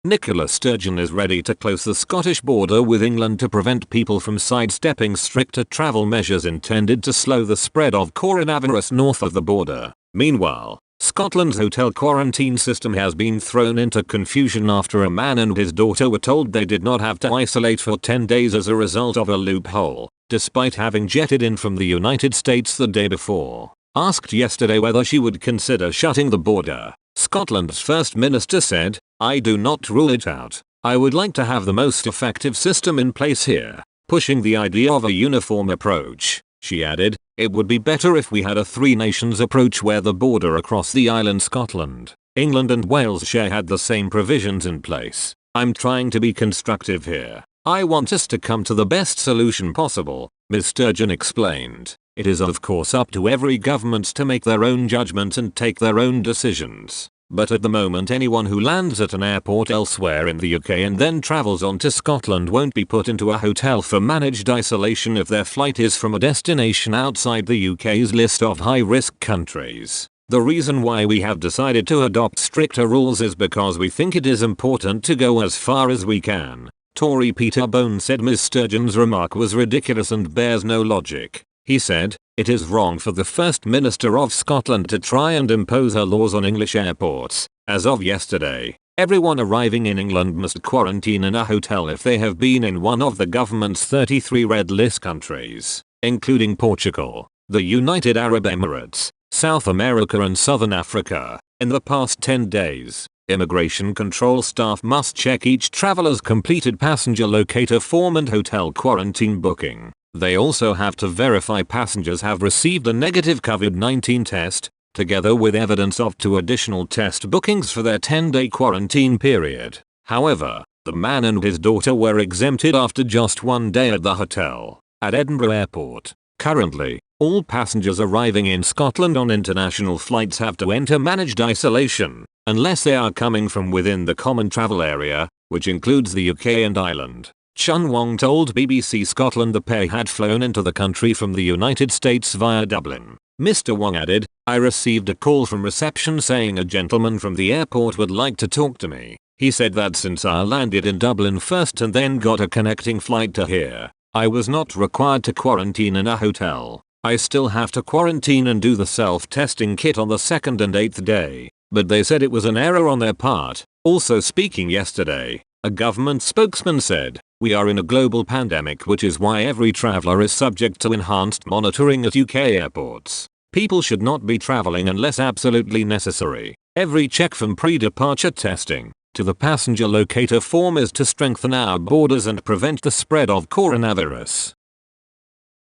Nicola Sturgeon is ready to close the Scottish border with England to prevent people from sidestepping stricter travel measures intended to slow the spread of coronavirus north of the border. Meanwhile, Scotland's hotel quarantine system has been thrown into confusion after a man and his daughter were told they did not have to isolate for 10 days as a result of a loophole, despite having jetted in from the United States the day before. Asked yesterday whether she would consider shutting the border, Scotland's First Minister said, "I do not rule it out. I would like to have the most effective system in place here," pushing the idea of a uniform approach. She added, "It would be better if we had a three-nations approach where the border across the island Scotland, England and Wales share had the same provisions in place. I'm trying to be constructive here. I want us to come to the best solution possible," Ms. Sturgeon explained. "It is of course up to every government to make their own judgment and take their own decisions. But at the moment anyone who lands at an airport elsewhere in the UK and then travels on to Scotland won't be put into a hotel for managed isolation if their flight is from a destination outside the UK's list of high-risk countries. The reason why we have decided to adopt stricter rules is because we think it is important to go as far as we can." Tory Peter Bone said Ms. Sturgeon's remark was ridiculous and bears no logic. He said, "It is wrong for the First Minister of Scotland to try and impose her laws on English airports. As of yesterday, everyone arriving in England must quarantine in a hotel if they have been in one of the government's 33 red list countries, including Portugal, the United Arab Emirates, South America and Southern Africa, in the past 10 days. Immigration control staff must check each traveler's completed passenger locator form and hotel quarantine booking. They also have to verify passengers have received a negative COVID-19 test, together with evidence of 2 additional test bookings for their 10-day quarantine period. However, the man and his daughter were exempted after just 1 day at the hotel at Edinburgh Airport. Currently, all passengers arriving in Scotland on international flights have to enter managed isolation, unless they are coming from within the common travel area, which includes the UK and Ireland. Chun Wong told BBC Scotland the pair had flown into the country from the United States via Dublin. Mr. Wong added, "I received a call from reception saying a gentleman from the airport would like to talk to me. He said that since I landed in Dublin first and then got a connecting flight to here, I was not required to quarantine in a hotel. I still have to quarantine and do the self-testing kit on the 2nd and 8th day, but they said it was an error on their part." Also speaking yesterday, a government spokesman said, "We are in a global pandemic, which is why every traveler is subject to enhanced monitoring at UK airports. People should not be traveling unless absolutely necessary. Every check from pre-departure testing to the passenger locator form is to strengthen our borders and prevent the spread of coronavirus."